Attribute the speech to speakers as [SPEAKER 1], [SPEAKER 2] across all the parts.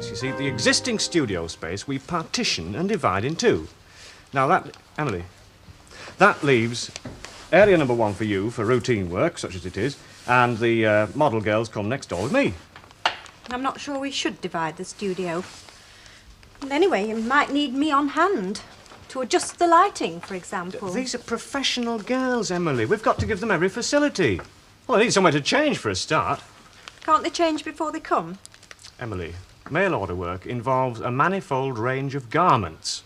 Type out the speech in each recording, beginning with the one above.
[SPEAKER 1] You see, the existing studio space we partition and divide in two. Now Emily, that leaves area number 1 for you for routine work, such as it is, and the model girls come next door with me.
[SPEAKER 2] I'm not sure we should divide the studio. And anyway, you might need me on hand to adjust the lighting, for example.
[SPEAKER 1] These are professional girls, Emily. We've got to give them every facility. Well, they need somewhere to change for a start.
[SPEAKER 2] Can't they change before they come?
[SPEAKER 1] Emily, mail order work involves a manifold range of garments,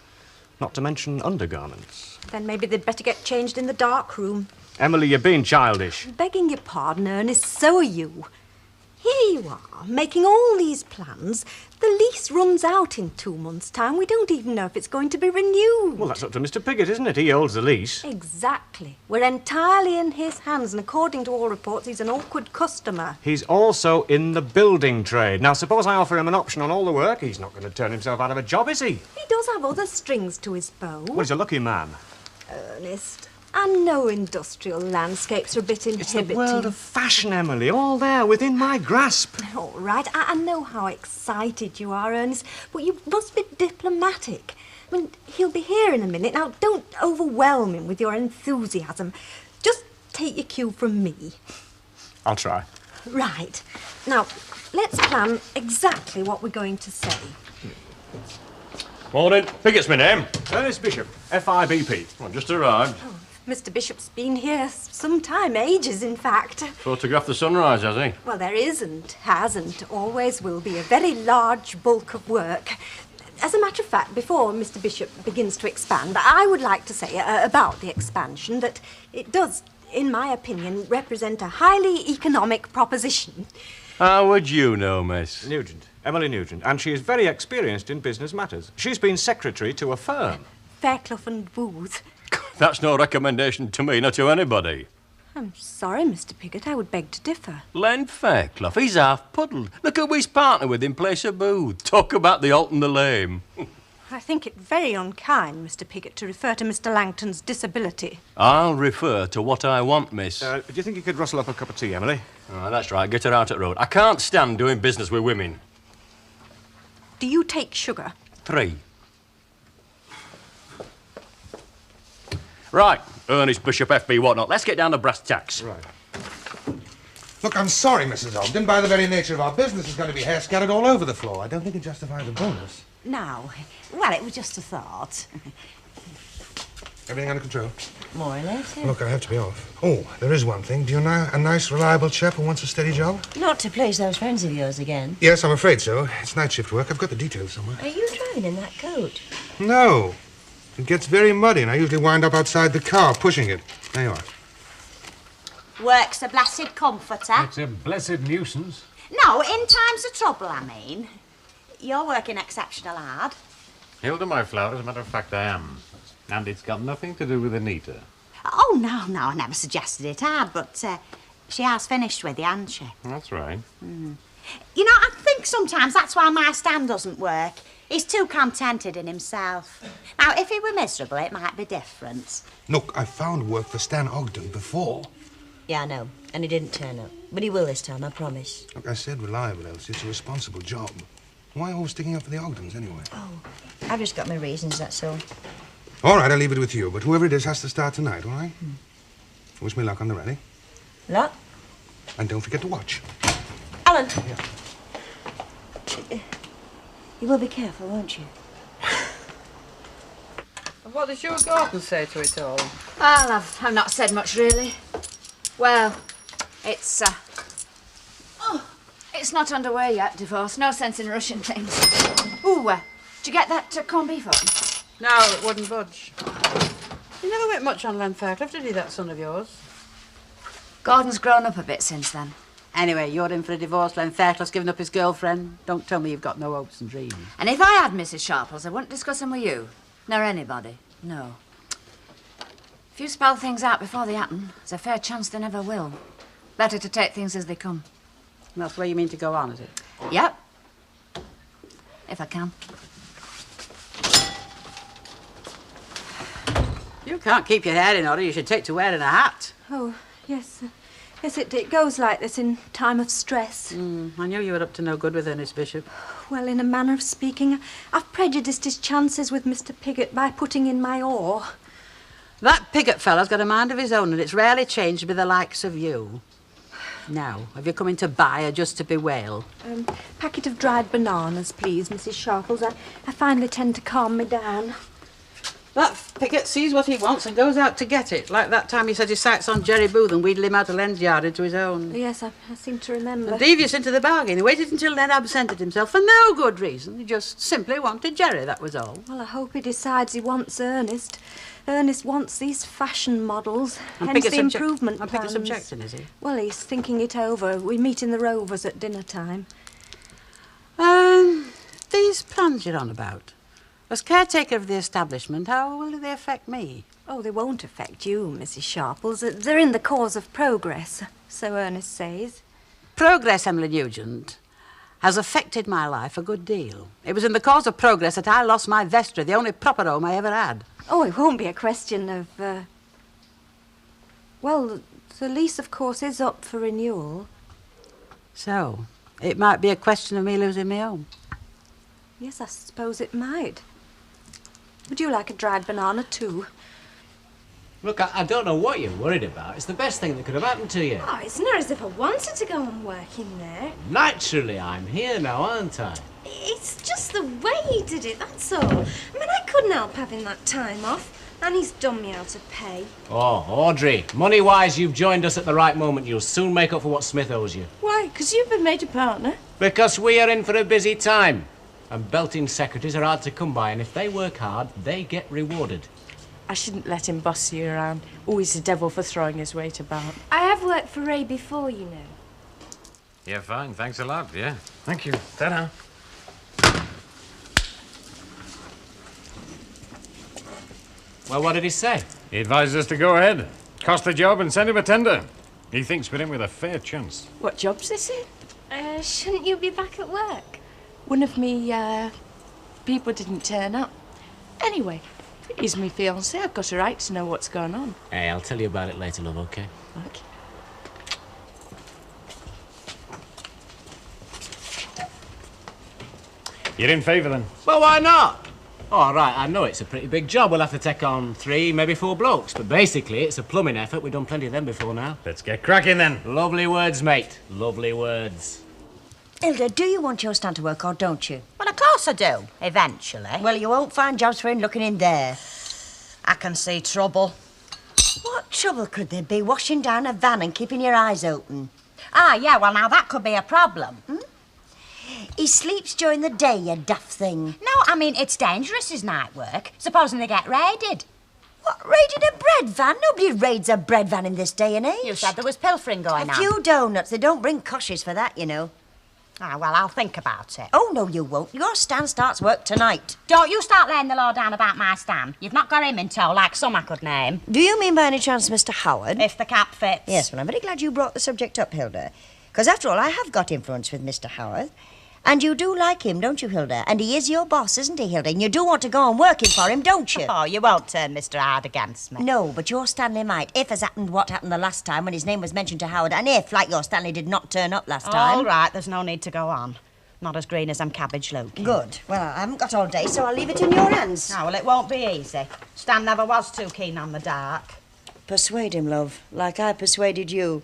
[SPEAKER 1] not to mention undergarments.
[SPEAKER 2] Then maybe they'd better get changed in the dark room.
[SPEAKER 1] Emily, you're being childish.
[SPEAKER 2] Begging your pardon, Ernest, so are you. Here you are, making all these plans. The lease runs out in 2 months' time. We don't even know if it's going to be renewed.
[SPEAKER 1] Well, that's up to Mr. Piggott, isn't it? He holds the lease.
[SPEAKER 2] Exactly. We're entirely in his hands, and according to all reports, he's an awkward customer.
[SPEAKER 1] He's also in the building trade. Now, suppose I offer him an option on all the work. He's not going to turn himself out of a job, is he?
[SPEAKER 2] He does have other strings to his bow.
[SPEAKER 1] Well, he's a lucky man.
[SPEAKER 2] Ernest, I know industrial landscapes are a bit inhibiting.
[SPEAKER 1] It's the world of fashion, Emily, all there within my grasp.
[SPEAKER 2] All right, I know how excited you are, Ernest, but you must be diplomatic. I mean, he'll be here in a minute. Now, don't overwhelm him with your enthusiasm. Just take your cue from me.
[SPEAKER 1] I'll try.
[SPEAKER 2] Right. Now, let's plan exactly what we're going to say.
[SPEAKER 3] Morning. Piggott's my name.
[SPEAKER 1] Ernest Bishop, FIBP.
[SPEAKER 3] Well, just arrived.
[SPEAKER 2] Oh, Mr. Bishop's been here some time, ages, in fact.
[SPEAKER 3] Photographed the sunrise, has he?
[SPEAKER 2] Well, there is and has and always will be a very large bulk of work. As a matter of fact, before Mr. Bishop begins to expand, I would like to say about the expansion that it does, in my opinion, represent a highly economic proposition.
[SPEAKER 3] How would you know, miss?
[SPEAKER 1] Nugent. Emily Nugent. And she is very experienced in business matters. She's been secretary to a firm.
[SPEAKER 2] Fairclough and Booth.
[SPEAKER 3] That's no recommendation to me, not to anybody.
[SPEAKER 2] I'm sorry, Mr. Piggott, I would beg to differ.
[SPEAKER 3] Len Fairclough, he's half puddled. Look who he's partnered with in place of Booth. Talk about the halt and the lame.
[SPEAKER 2] I think it very unkind, Mr. Piggott, to refer to Mr. Langton's disability.
[SPEAKER 3] I'll refer to what I want, miss.
[SPEAKER 1] Do you think you could rustle up a cup of tea, Emily?
[SPEAKER 3] Oh, that's right, get her out at road. I can't stand doing business with women.
[SPEAKER 2] Do you take sugar?
[SPEAKER 3] 3. Right, Ernest Bishop, FB, whatnot. Let's get down to brass tacks.
[SPEAKER 1] Right.
[SPEAKER 4] Look, I'm sorry, Mrs. Ogden. By the very nature of our business, there's going to be hair scattered all over the floor. I don't think it justifies a bonus.
[SPEAKER 5] No. Well, it was just a thought.
[SPEAKER 4] Everything under control?
[SPEAKER 5] More or less, yeah.
[SPEAKER 4] Look, I have to be off. Oh, there is one thing. Do you know a nice, reliable chap who wants a steady job?
[SPEAKER 5] Not to place those friends of yours again.
[SPEAKER 4] Yes, I'm afraid so. It's night shift work. I've got the details somewhere.
[SPEAKER 5] Are you driving in that coat?
[SPEAKER 4] No. It gets very muddy, and I usually wind up outside the car, pushing it. There you are.
[SPEAKER 5] Work's a blessed comforter.
[SPEAKER 6] It's a blessed nuisance.
[SPEAKER 5] No, in times of trouble, I mean. You're working exceptional hard.
[SPEAKER 6] Hilda, my flower, as a matter of fact, I am. And it's got nothing to do with Anita.
[SPEAKER 5] Oh, no, I never suggested it had, but she has finished with you, hasn't she?
[SPEAKER 6] That's right.
[SPEAKER 5] Mm. You know, I think sometimes that's why my Stan doesn't work. He's too contented in himself. Now, if he were miserable, it might be different.
[SPEAKER 4] Look, I found work for Stan Ogden before.
[SPEAKER 5] Yeah, I know. And he didn't turn up. But he will this time, I promise.
[SPEAKER 4] Look, I said reliable, Elsie. It's a responsible job. Why always sticking up for the Ogdens, anyway?
[SPEAKER 5] Oh, I've just got my reasons, that's all.
[SPEAKER 4] All right, I'll leave it with you. But whoever it is has to start tonight, all right? Wish me luck on the rally.
[SPEAKER 5] Luck?
[SPEAKER 4] And don't forget to watch.
[SPEAKER 5] Alan!
[SPEAKER 4] Yeah.
[SPEAKER 5] You will be careful, won't you?
[SPEAKER 7] What does your garden say to it all?
[SPEAKER 8] Well, I've not said much, really. Well, it's not underway yet, divorce. No sense in rushing things. Ooh, did you get that corned beef on?
[SPEAKER 7] No, it wouldn't budge. You never went much on Len Fairclough, did he, that son of yours?
[SPEAKER 8] Gordon's grown up a bit since then.
[SPEAKER 7] Anyway, you're in for a divorce. Len Fairclough's given up his girlfriend. Don't tell me you've got no hopes and dreams.
[SPEAKER 8] And if I had Mrs. Sharples, I wouldn't discuss them with you. Nor anybody. No. If you spell things out before they happen, there's a fair chance they never will. Better to take things as they come.
[SPEAKER 7] And that's where you mean to go on, is it?
[SPEAKER 8] Yep. If I can.
[SPEAKER 7] You can't keep your hair in order. You should take to wearing a hat.
[SPEAKER 2] Oh, yes. Yes, it goes like this in time of stress.
[SPEAKER 7] I knew you were up to no good with Ernest Bishop.
[SPEAKER 2] Well, in a manner of speaking, I've prejudiced his chances with Mr. Piggott by putting in my oar.
[SPEAKER 7] That Piggott fella's got a mind of his own, and it's rarely changed with the likes of you. Now, have you come in to buy or just to bewail?
[SPEAKER 2] Packet of dried bananas, please, Mrs. Sharples. I find they tend to calm me down.
[SPEAKER 7] That Piggott sees what he wants and goes out to get it, like that time he set his sights on Jerry Booth and wheedled him out of Len's yard into his own.
[SPEAKER 2] Yes, I seem to remember.
[SPEAKER 7] And devious into the bargain. He waited until Len absented himself for no good reason. He just simply wanted Jerry, that was all.
[SPEAKER 2] Well, I hope he decides he wants Ernest. Ernest wants these fashion models,
[SPEAKER 7] And
[SPEAKER 2] hence
[SPEAKER 7] Piggott's
[SPEAKER 2] the improvement
[SPEAKER 7] and
[SPEAKER 2] plans.
[SPEAKER 7] Piggott's objecting, is he?
[SPEAKER 2] Well, he's thinking it over. We meet in the Rovers at dinner time.
[SPEAKER 7] These plans you're on about. As caretaker of the establishment, how will they affect me?
[SPEAKER 2] Oh, they won't affect you, Mrs. Sharples. They're in the cause of progress, so Ernest says.
[SPEAKER 7] Progress, Emily Nugent, has affected my life a good deal. It was in the cause of progress that I lost my vestry, the only proper home I ever had.
[SPEAKER 2] Oh, it won't be a question of, Well, the lease, of course, is up for renewal.
[SPEAKER 7] So, it might be a question of me losing my home.
[SPEAKER 2] Yes, I suppose it might. Would you like a dried banana, too?
[SPEAKER 9] Look, I don't know what you're worried about. It's the best thing that could have happened to you.
[SPEAKER 10] Oh, it's not as if I wanted to go on working there.
[SPEAKER 9] Naturally, I'm here now, aren't I?
[SPEAKER 10] It's just the way he did it, that's all. I mean, I couldn't help having that time off, and he's done me out of pay.
[SPEAKER 9] Oh, Audrey, money-wise, you've joined us at the right moment. You'll soon make up for what Smith owes you.
[SPEAKER 10] Why? Because you've been made a partner?
[SPEAKER 9] Because we are in for a busy time. And belting secretaries are hard to come by, and if they work hard, they get rewarded.
[SPEAKER 11] I shouldn't let him boss you around. Always a devil for throwing his weight about.
[SPEAKER 10] I have worked for Ray before, you know.
[SPEAKER 6] Yeah, fine. Thanks a lot. Yeah. Thank you. Ta-da.
[SPEAKER 9] Well, what did he say?
[SPEAKER 6] He advised us to go ahead, cost the job and send him a tender. He thinks we're in with a fair chance.
[SPEAKER 11] What job's this in?
[SPEAKER 10] Shouldn't you be back at work?
[SPEAKER 11] One of me, people didn't turn up. Anyway, he's my fiancé. I've got a right to know what's going on.
[SPEAKER 9] Hey, I'll tell you about it later, love, OK?
[SPEAKER 11] Okay.
[SPEAKER 6] You're in favour, then?
[SPEAKER 9] Well, why not? All right, I know it's a pretty big job. We'll have to take on 3, maybe 4 blokes. But basically, it's a plumbing effort. We've done plenty of them before now.
[SPEAKER 6] Let's get cracking, then.
[SPEAKER 9] Lovely words, mate. Lovely words.
[SPEAKER 5] Hilda, do you want your stand to work or don't you?
[SPEAKER 12] Well, of course I do, eventually.
[SPEAKER 5] Well, you won't find jobs for him looking in there.
[SPEAKER 12] I can see trouble.
[SPEAKER 5] What trouble could there be washing down a van and keeping your eyes open?
[SPEAKER 12] Ah, yeah, well, now that could be a problem.
[SPEAKER 5] He sleeps during the day, you daft thing.
[SPEAKER 12] No, I mean, it's dangerous, his night work. Supposing they get raided.
[SPEAKER 5] What, raided a bread van? Nobody raids a bread van in this day and age.
[SPEAKER 12] You said there was pilfering going on.
[SPEAKER 5] A few donuts. They don't bring coshes for that, you know.
[SPEAKER 12] Ah, well, I'll think about it.
[SPEAKER 5] Oh, no, you won't. Your stand starts work tonight.
[SPEAKER 12] Don't you start laying the law down about my stand. You've not got him in tow like some I could name.
[SPEAKER 5] Do you mean by any chance Mr. Howard?
[SPEAKER 12] If the cap fits.
[SPEAKER 5] Yes, well, I'm very glad you brought the subject up, Hilda. Because, after all, I have got influence with Mr. Howard. And you do like him, don't you, Hilda? And he is your boss, isn't he, Hilda? And you do want to go on working for him, don't you?
[SPEAKER 12] Oh, you won't turn Mr. Howard against me.
[SPEAKER 5] No, but your Stanley might. If has happened what happened the last time when his name was mentioned to Howard, and if, like your Stanley, did not turn up last time...
[SPEAKER 12] All right, there's no need to go on. Not as green as I'm cabbage looking.
[SPEAKER 5] Good. Well, I haven't got all day, so I'll leave it in your hands.
[SPEAKER 12] Oh, well, it won't be easy. Stan never was too keen on the dark.
[SPEAKER 5] Persuade him, love, like I persuaded you.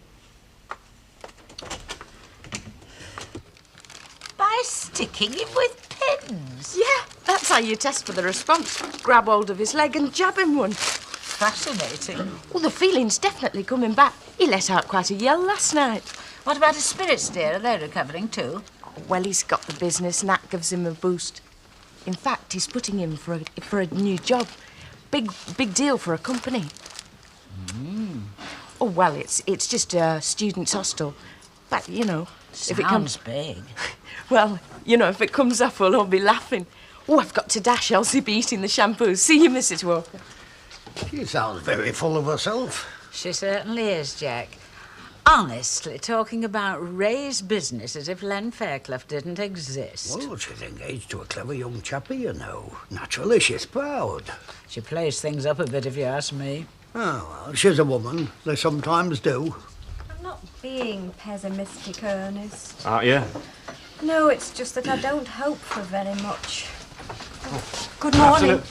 [SPEAKER 12] By sticking him with pins?
[SPEAKER 11] Yeah, that's how you test for the response. Grab hold of his leg and jab him one.
[SPEAKER 12] Fascinating.
[SPEAKER 11] Well, the feeling's definitely coming back. He let out quite a yell last night.
[SPEAKER 8] What about his spirits, dear? Are they recovering too?
[SPEAKER 11] Well, he's got the business and that gives him a boost. In fact, he's putting him for a new job. Big deal for a company. Oh, well, it's just a student's hostel. But, you know, if it comes...
[SPEAKER 12] big.
[SPEAKER 11] Well, you know, if it comes off, we'll all be laughing. Oh, I've got to dash. Elsie be eating the shampoo. See you, Mrs. Walker.
[SPEAKER 13] She sounds very full of herself.
[SPEAKER 14] She certainly is, Jack. Honestly, talking about Ray's business as if Len Fairclough didn't exist.
[SPEAKER 13] Well, she's engaged to a clever young chappie, you know. Naturally, she's proud.
[SPEAKER 14] She plays things up a bit, if you ask me.
[SPEAKER 13] Oh, well, she's a woman. They sometimes do.
[SPEAKER 2] I'm not being pessimistic, Ernest.
[SPEAKER 1] Aren't you?
[SPEAKER 2] No, it's just that I don't hope for very much. Good morning.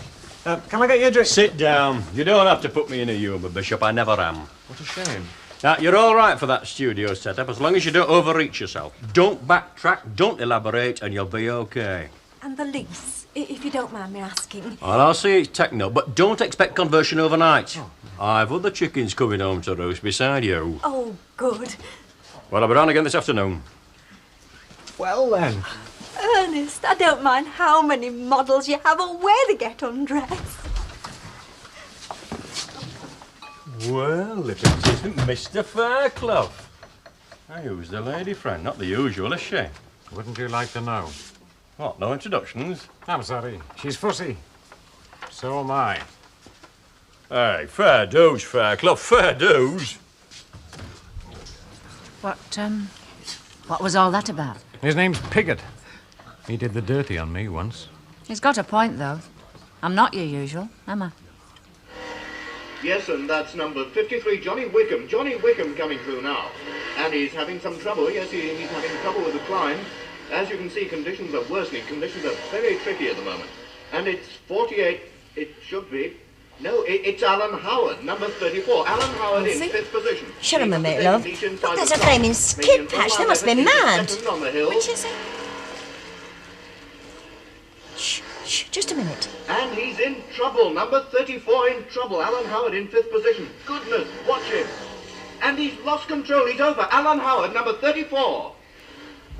[SPEAKER 1] Can I get you a drink?
[SPEAKER 3] Sit down. You don't have to put me in a humour, Bishop. I never am.
[SPEAKER 1] What a shame.
[SPEAKER 3] Now, you're all right for that studio setup, as long as you don't overreach yourself. Don't backtrack, don't elaborate, and you'll be okay.
[SPEAKER 2] And the lease, if you don't mind me asking.
[SPEAKER 3] Well, I'll see it's techno, but don't expect conversion overnight. I've other chickens coming home to roost beside you.
[SPEAKER 2] Oh, good.
[SPEAKER 3] Well, I'll be round again this afternoon.
[SPEAKER 1] Well, then.
[SPEAKER 2] Ernest, I don't mind how many models you have or where they get undressed.
[SPEAKER 3] Well, if it isn't Mr. Fairclough. Hey, who's the lady friend? Not the usual, is she?
[SPEAKER 6] Wouldn't you like to know?
[SPEAKER 3] What, no introductions?
[SPEAKER 6] I'm sorry. She's fussy. So am I.
[SPEAKER 3] Hey, fair dues, Fairclough, fair dues.
[SPEAKER 11] What was all that about?
[SPEAKER 6] His name's Piggott. He did the dirty on me once.
[SPEAKER 11] He's got a point, though. I'm not your usual, am I?
[SPEAKER 15] Yes, and that's number 53, Johnny Wickham. Johnny Wickham coming through now. And he's having some trouble. Yes, he's having trouble with the climb. As you can see, conditions are worsening. Conditions are very tricky at the moment. And it's 48, it should be. No, it's Alan Howard, number 34. Alan Howard in 5th position.
[SPEAKER 5] Shut him a minute, love. Look, there's a flaming skid patch. They must be mad. Which is it? Shh, just a minute.
[SPEAKER 15] And he's in trouble. Number 34 in trouble. Alan Howard in 5th position. Goodness, watch him. And he's lost control. He's over. Alan Howard, number 34.
[SPEAKER 12] I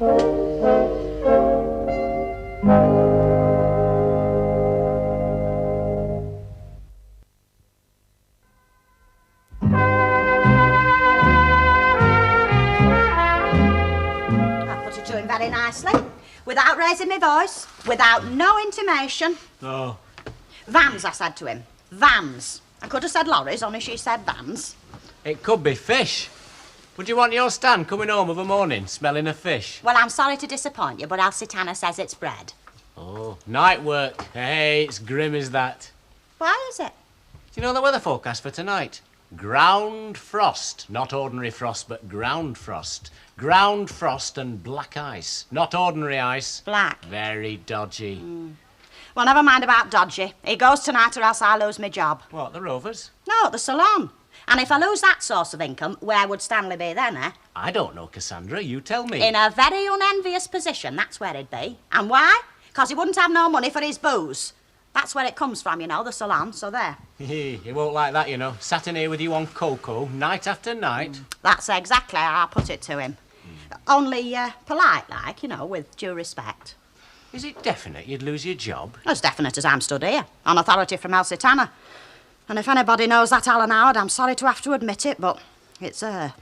[SPEAKER 12] put it to him very nicely, without raising my voice, without no intimation.
[SPEAKER 3] Oh.
[SPEAKER 12] Vans, I said to him. Vans. I could have said lorries, only she said vans.
[SPEAKER 9] It could be fish. Would you want your Stan coming home of a morning smelling of fish?
[SPEAKER 12] Well, I'm sorry to disappoint you, but Elsitana says it's bread.
[SPEAKER 9] Oh, night work. Hey, it's grim as that.
[SPEAKER 12] Why is it?
[SPEAKER 9] Do you know the weather forecast for tonight? Ground frost. Not ordinary frost, but ground frost. Ground frost and black ice. Not ordinary ice.
[SPEAKER 12] Black.
[SPEAKER 9] Very dodgy.
[SPEAKER 12] Well, never mind about dodgy. He goes tonight or else I lose my job.
[SPEAKER 9] What, the Rovers?
[SPEAKER 12] No, the salon. And if I lose that source of income, where would Stanley be then, eh?
[SPEAKER 9] I don't know, Cassandra. You tell me.
[SPEAKER 12] In a very unenvious position, that's where he'd be. And why? Because he wouldn't have no money for his booze. That's where it comes from, you know, the salon, so there.
[SPEAKER 9] He won't like that, you know. Sat in here with you on cocoa, night after night.
[SPEAKER 12] That's exactly how I put it to him. Only polite, like, you know, with due respect.
[SPEAKER 9] Is it definite you'd lose your job?
[SPEAKER 12] As definite as I'm stood here, on authority from Elsitana. And if anybody knows that Alan Howard, I'm sorry to have to admit it, but it's her.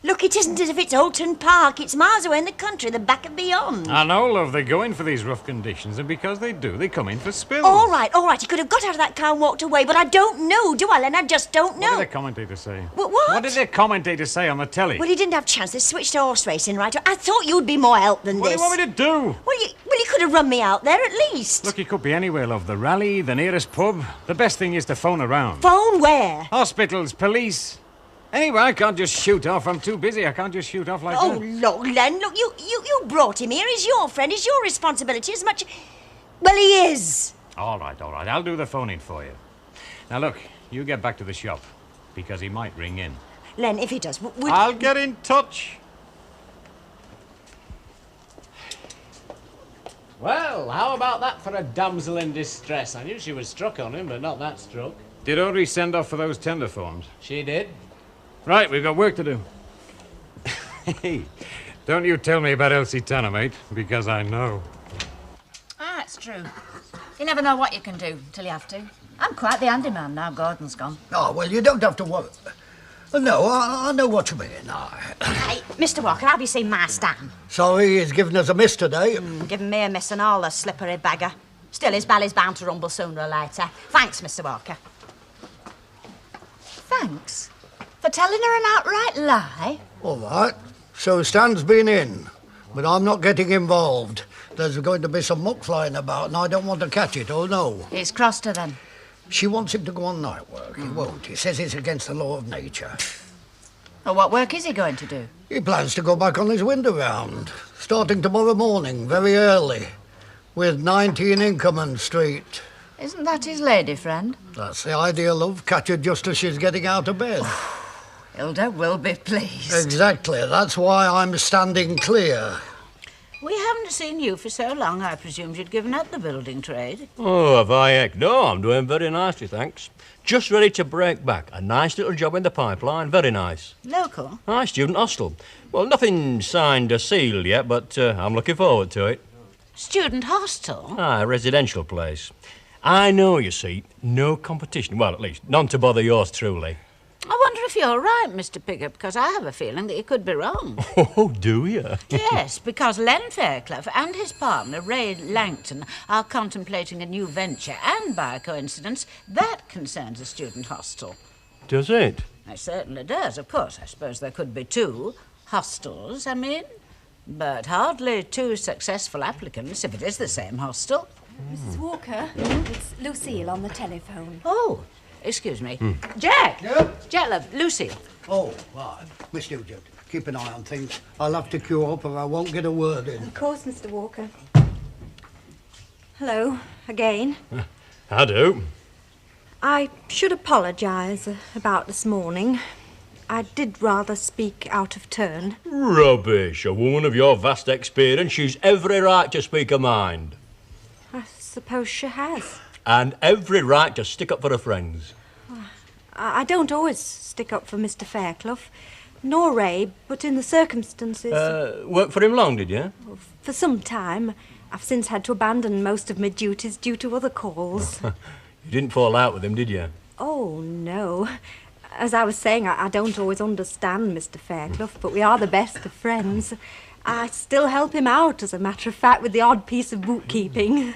[SPEAKER 5] Look, it isn't as if it's Alton Park. It's miles away in the country, the back and beyond.
[SPEAKER 6] I know, love. They go in for these rough conditions, and because they do, they come in for spills.
[SPEAKER 5] All right. He could have got out of that car and walked away, but I don't know, do I, Len? I just don't know.
[SPEAKER 6] What did the commentator say?
[SPEAKER 5] What?
[SPEAKER 6] What did the commentator say on the telly?
[SPEAKER 5] Well, he didn't have a chance. They switched to horse racing, right? I thought you'd be more help than
[SPEAKER 6] What
[SPEAKER 5] this.
[SPEAKER 6] do you want me to do?
[SPEAKER 5] Well, you could have run me out there at least.
[SPEAKER 6] Look, he could be anywhere, love. The rally, the nearest pub. The best thing is to phone around.
[SPEAKER 5] Phone where?
[SPEAKER 6] Hospitals, police. Anyway, I can't just shoot off. I'm too busy. I can't just shoot off like
[SPEAKER 5] Oh,
[SPEAKER 6] that.
[SPEAKER 5] look, Len, look, you brought him here. He's your friend. It's your responsibility as much... Well, he is.
[SPEAKER 6] All right. I'll do the phoning for you. Now, look, you get back to the shop, because he might ring in.
[SPEAKER 5] Len, if he does, would...
[SPEAKER 6] I'll get in touch.
[SPEAKER 9] Well, how about that for a damsel in distress? I knew she was struck on him, but not that struck.
[SPEAKER 6] Did Audrey send off for those tender forms?
[SPEAKER 9] She did.
[SPEAKER 6] Right, we've got work to do. Hey, don't you tell me about Elsitana, mate, because I know.
[SPEAKER 11] Ah, it's true. You never know what you can do till you have to. I'm quite the handyman now Gordon's gone.
[SPEAKER 13] Oh, well, you don't have to worry. No, I know what you mean.
[SPEAKER 12] Hey, Mr. Walker, have you seen my Stan?
[SPEAKER 13] Sorry he's given us a miss today.
[SPEAKER 12] Giving me a miss and all, a slippery beggar. Still, his belly's bound to rumble sooner or later. Thanks, Mr. Walker.
[SPEAKER 14] Thanks. For telling her an outright lie?
[SPEAKER 13] All right. So Stan's been in, but I'm not getting involved. There's going to be some muck flying about, and I don't want to catch it, oh no.
[SPEAKER 14] It's crossed her then.
[SPEAKER 13] She wants him to go on night work. He won't. He says it's against the law of nature.
[SPEAKER 14] Well, what work is he going to do?
[SPEAKER 13] He plans to go back on his window round, starting tomorrow morning, very early, with 19 Inkerman Street.
[SPEAKER 14] Isn't that his lady friend?
[SPEAKER 13] That's the idea, love. Catch her just as she's getting out of bed.
[SPEAKER 14] Hilda will be pleased.
[SPEAKER 13] Exactly. That's why I'm standing clear.
[SPEAKER 14] We haven't seen you for so long, I presumed you'd given up the building trade.
[SPEAKER 3] Oh, have I, heck? No, I'm doing very nicely, thanks. Just ready to break back. A nice little job in the pipeline, very nice.
[SPEAKER 14] Local?
[SPEAKER 3] Aye, student hostel. Well, nothing signed or sealed yet, but I'm looking forward to it.
[SPEAKER 14] Student hostel?
[SPEAKER 3] Aye, a residential place. I know, you see, no competition. Well, at least, none to bother yours truly.
[SPEAKER 14] I wonder if you're right, Mr. Piggott, because I have a feeling that you could be wrong.
[SPEAKER 3] Oh, do you?
[SPEAKER 14] Yes, because Len Fairclough and his partner, Ray Langton, are contemplating a new venture, and by coincidence, that concerns a student hostel.
[SPEAKER 3] Does it?
[SPEAKER 14] It certainly does, of course. I suppose there could be two hostels, I mean, but hardly two successful applicants if it is the same hostel.
[SPEAKER 2] Mrs. Walker, it's Lucille on the telephone.
[SPEAKER 14] Oh, excuse me. Jack!
[SPEAKER 13] Yep.
[SPEAKER 14] Jack, love, Lucille.
[SPEAKER 13] Oh, right. Miss Nugent, keep an eye on things. I'll have to queue up or I won't get a word in.
[SPEAKER 2] Of course, Mr. Walker. Hello, again.
[SPEAKER 3] I do.
[SPEAKER 2] I should apologise about this morning. I did rather speak out of turn.
[SPEAKER 3] Rubbish. A woman of your vast experience, she's every right to speak her mind.
[SPEAKER 2] I suppose she has.
[SPEAKER 3] And every right to stick up for her friends.
[SPEAKER 2] I don't always stick up for Mr. Fairclough, nor Ray, but in the circumstances...
[SPEAKER 3] Worked for him long, did you?
[SPEAKER 2] For some time. I've since had to abandon most of my duties due to other calls.
[SPEAKER 3] You didn't fall out with him, did you?
[SPEAKER 2] Oh, no. As I was saying, I don't always understand Mr. Fairclough, but we are the best of friends. I still help him out, as a matter of fact, with the odd piece of bookkeeping.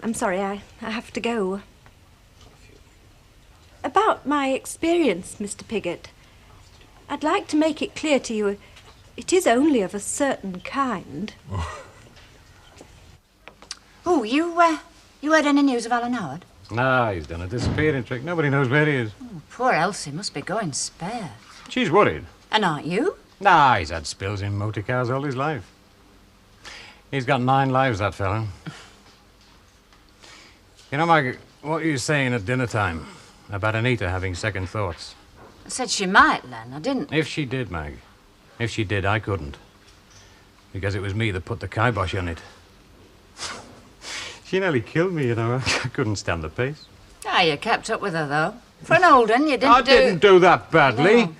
[SPEAKER 2] I'm sorry, I have to go. About my experience, Mr. Piggott, I'd like to make it clear to you it is only of a certain kind.
[SPEAKER 7] Oh, you heard any news of Alan Howard?
[SPEAKER 6] Ah, he's done a disappearing trick. Nobody knows where he is.
[SPEAKER 7] Oh, poor Elsie must be going spare.
[SPEAKER 6] She's worried.
[SPEAKER 7] And aren't you?
[SPEAKER 6] Nah, he's had spills in motor cars all his life. He's got 9 lives, that fellow. You know, Maggie, what were you saying at dinner time about Anita having second thoughts?
[SPEAKER 7] I said she might, Len. I didn't.
[SPEAKER 6] If she did, Mag. If she did, I couldn't. Because it was me that put the kibosh on it. She nearly killed me, you know. I couldn't stand the pace.
[SPEAKER 7] Ah, you kept up with her, though. For an old un, you didn't
[SPEAKER 6] I didn't do that badly.
[SPEAKER 7] No.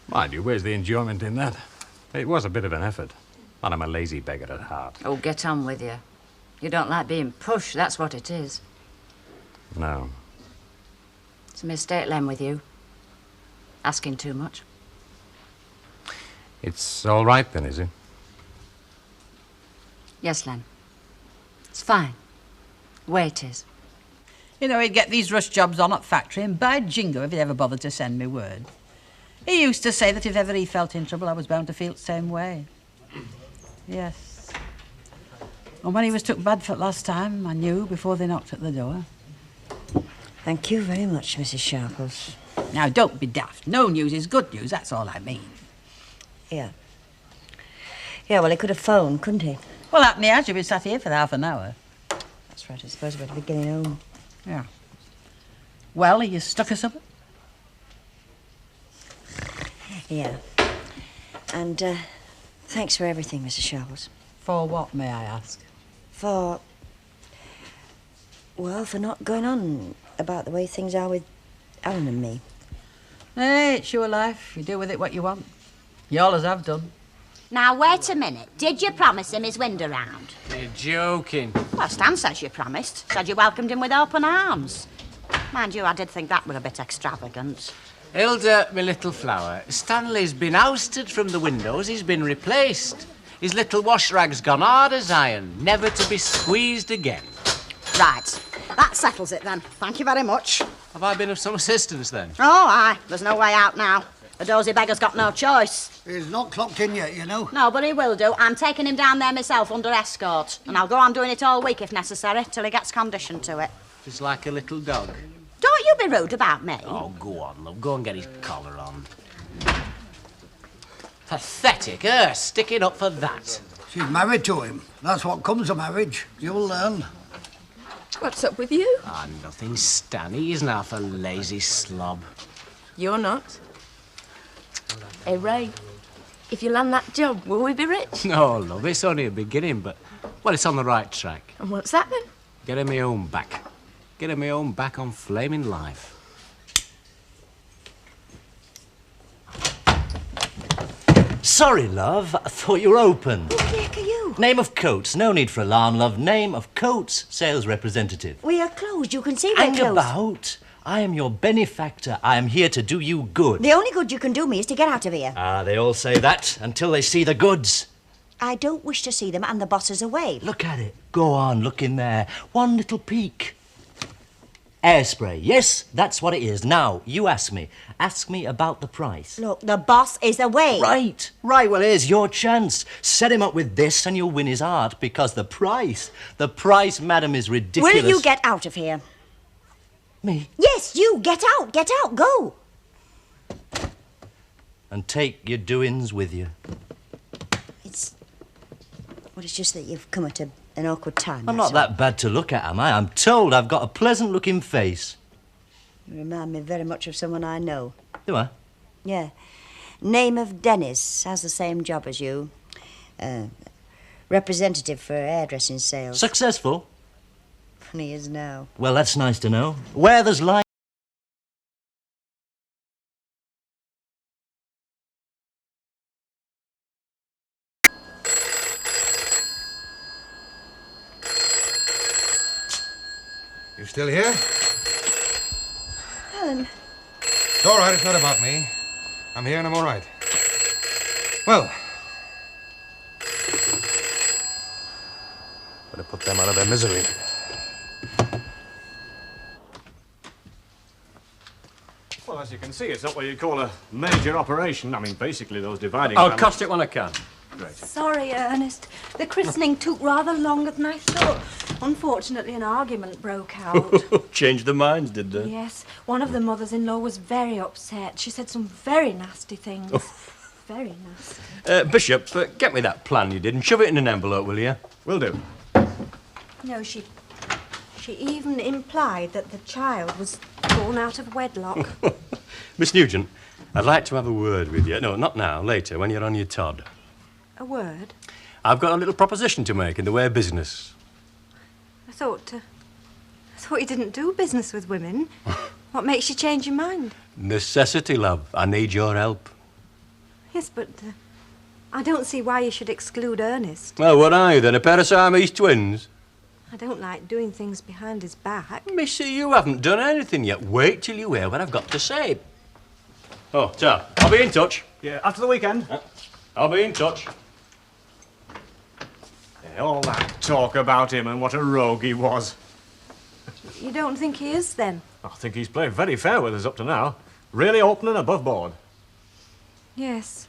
[SPEAKER 6] Mind you, where's the enjoyment in that? It was a bit of an effort. And I'm a lazy beggar at heart.
[SPEAKER 7] Oh, get on with you. You don't like being pushed, that's what it is.
[SPEAKER 6] No.
[SPEAKER 7] It's a mistake, Len, with you. Asking too much.
[SPEAKER 6] It's all right then, is it?
[SPEAKER 7] Yes, Len. It's fine. The way it is.
[SPEAKER 16] You know, he'd get these rush jobs on at factory, and by jingo if he'd ever bothered to send me word. He used to say that if ever he felt in trouble, I was bound to feel the same way. Yes. And when he was took bad for it last time, I knew before they knocked at the door.
[SPEAKER 5] Thank you very much, Mrs. Sharples.
[SPEAKER 16] Now, don't be daft. No news is good news, that's all I mean.
[SPEAKER 5] Yeah. Yeah, well, he could have phoned, couldn't he?
[SPEAKER 16] Well, happened he has. You've been sat here for half an hour.
[SPEAKER 5] That's right, I suppose we'd be getting home.
[SPEAKER 16] Yeah. Well, are you stuck or something?
[SPEAKER 5] Yeah. And, thanks for everything, Mrs. Sharples.
[SPEAKER 16] For what, may I ask?
[SPEAKER 5] For... well, for not going on about the way things are with Alan and me.
[SPEAKER 16] Hey, it's your life. You do with it what you want. You always have done.
[SPEAKER 12] Now, wait a minute. Did you promise him his window round?
[SPEAKER 9] You're joking.
[SPEAKER 12] Well, Stan says you promised. Said you welcomed him with open arms. Mind you, I did think that were a bit extravagant.
[SPEAKER 9] Hilda, my little flower, Stanley's been ousted from the windows. He's been replaced. His little wash rag's gone hard as iron, never to be squeezed again.
[SPEAKER 12] Right. That settles it, then. Thank you very much.
[SPEAKER 9] Have I been of some assistance then?
[SPEAKER 12] Oh, aye. There's no way out now. The dozy beggar's got no choice.
[SPEAKER 13] He's not clocked in yet, you know.
[SPEAKER 12] No, but he will do. I'm taking him down there myself under escort. And I'll go on doing it all week if necessary, till he gets conditioned to it.
[SPEAKER 9] He's like a little dog.
[SPEAKER 12] Don't you be rude about me.
[SPEAKER 9] Oh, go on, love. Go and get his collar on. Pathetic, her sticking up for that.
[SPEAKER 13] She's married to him. That's what comes of marriage. You'll learn.
[SPEAKER 10] What's up with you?
[SPEAKER 9] Ah, nothing, Stan. He isn't half a lazy slob.
[SPEAKER 10] You're not. Hey, Ray, if you land that job, will we be rich?
[SPEAKER 9] No, love, it's only a beginning, but, well, it's on the right track.
[SPEAKER 10] And what's that then?
[SPEAKER 9] Getting me home back. Getting me home back on flaming life.
[SPEAKER 17] Sorry, love. I thought you were open.
[SPEAKER 5] Who the heck are you?
[SPEAKER 17] Name of Coates. No need for alarm, love. Name of Coates, sales representative.
[SPEAKER 5] We are closed. You can see we're
[SPEAKER 17] Hang
[SPEAKER 5] closed.
[SPEAKER 17] about. I am your benefactor. I am here to do you good.
[SPEAKER 5] The only good you can do me is to get out of here.
[SPEAKER 17] Ah, they all say that until they see the goods.
[SPEAKER 5] I don't wish to see them, and the boss is away.
[SPEAKER 17] Look at it. Go on, look in there. One little peek. Airspray. Yes, that's what it is. Now, you ask me. Ask me about the price.
[SPEAKER 5] Look, the boss is away.
[SPEAKER 17] Right. Well, here's your chance. Set him up with this and you'll win his heart, because the price, madam, is ridiculous.
[SPEAKER 5] Will you get out of here?
[SPEAKER 17] Me?
[SPEAKER 5] Yes, you. Get out, go.
[SPEAKER 17] And take your doings with you.
[SPEAKER 5] It's just that you've come at an awkward time.
[SPEAKER 17] I'm not that bad to look at, am I? I'm told I've got a pleasant-looking face.
[SPEAKER 5] You remind me very much of someone I know.
[SPEAKER 17] Do I?
[SPEAKER 5] Yeah. Name of Dennis. Has the same job as you. Representative for hairdressing sales.
[SPEAKER 17] Successful?
[SPEAKER 5] He is now.
[SPEAKER 17] Well, that's nice to know. Where there's light...
[SPEAKER 4] You still here?
[SPEAKER 10] Helen.
[SPEAKER 4] It's all right, it's not about me. I'm here and I'm all right. Well. Better put them out of their misery.
[SPEAKER 1] Well, as you can see, it's not what you'd call a major operation. I mean, basically, those dividing...
[SPEAKER 3] I'll cost it when I can.
[SPEAKER 1] Great.
[SPEAKER 2] Sorry, Ernest. The christening took rather longer than I thought. Unfortunately, an argument broke out.
[SPEAKER 3] Changed their minds, did they?
[SPEAKER 2] Yes. One of the mothers-in-law was very upset. She said some very nasty things. Very nasty.
[SPEAKER 3] Bishop, get me that plan you did and shove it in an envelope, will you?
[SPEAKER 1] Will do.
[SPEAKER 2] No, she even implied that the child was born out of wedlock.
[SPEAKER 3] Miss Nugent, I'd like to have a word with you. No, not now, later, when you're on your Todd.
[SPEAKER 2] A word?
[SPEAKER 3] I've got a little proposition to make in the way of business.
[SPEAKER 2] I thought you didn't do business with women. What makes you change your mind?
[SPEAKER 3] Necessity, love. I need your help.
[SPEAKER 2] Yes, but I don't see why you should exclude Ernest.
[SPEAKER 3] Well, what are you then, a pair of Siamese twins?
[SPEAKER 2] I don't like doing things behind his back.
[SPEAKER 3] Missy, you haven't done anything yet. Wait till you hear what I've got to say. Oh, ta. I'll be in touch.
[SPEAKER 1] Yeah, after the weekend.
[SPEAKER 3] I'll be in touch.
[SPEAKER 1] Yeah, all that talk about him and what a rogue he was.
[SPEAKER 2] You don't think he is, then?
[SPEAKER 1] I think he's played very fair with us up to now. Really open and above board.
[SPEAKER 2] Yes.